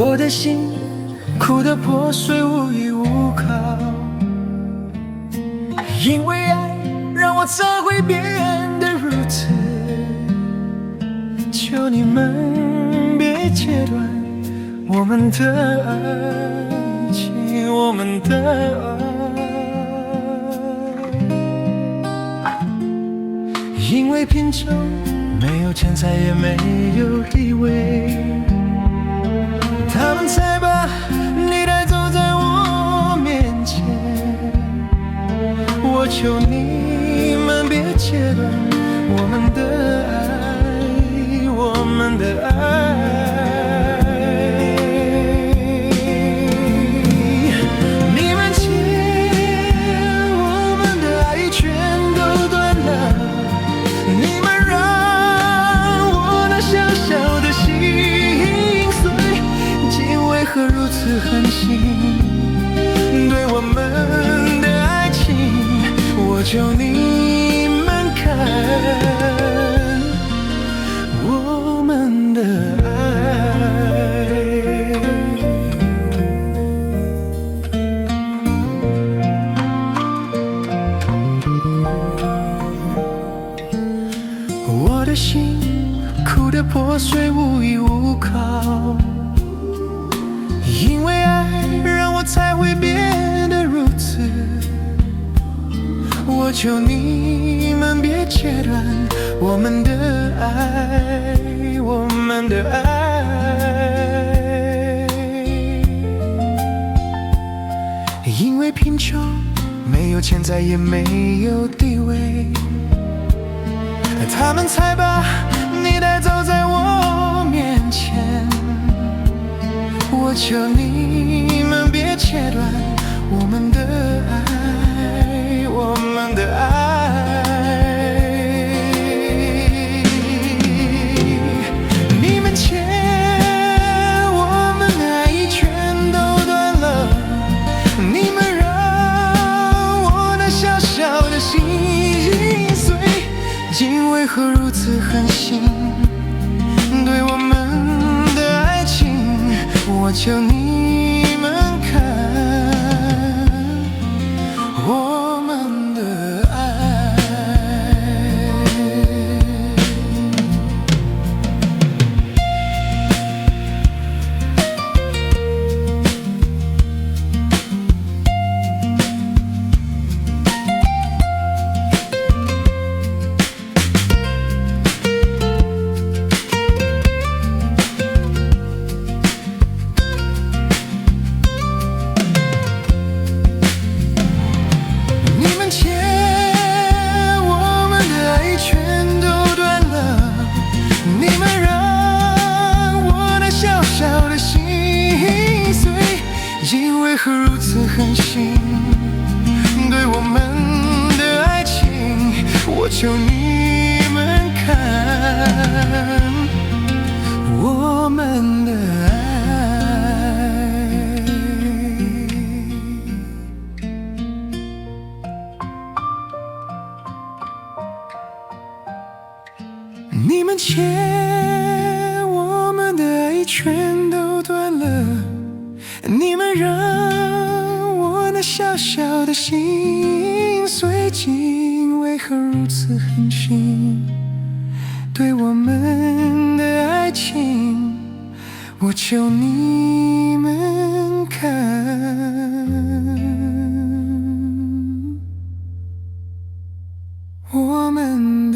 我的心哭得破碎，无依无靠，因为爱让我才会变得如此。求你们别切断我们的爱情，我们的爱，因为贫穷，没有钱财也没有地位，他们才把你带走在我面前。我求你们别切断我们的爱，我们的爱。你们切我们的爱全都断了，你们让我那小小的心碎，竟为何如此狠心？对我们的爱情，我求你们看我们的爱。我的心哭得破碎，无依无靠，因为爱让我才会变得如此。我求你们别切断我们的爱，我们的爱，因为贫穷，没有钱财也没有地位，他们才把你带走在我面前。我求你们别切断我们的爱，我们的爱。你们切我们的爱全都断了，你们让我那小小的心碎，竟为何如此狠心？对我们的爱情，我求你们看我们的爱。为何如此狠心？对我们的爱情，我求你们看我们的爱。你们切我们的爱全都断了，你们让我那小小的心碎，竟为何如此狠心？对我们的爱情，我求你们看我们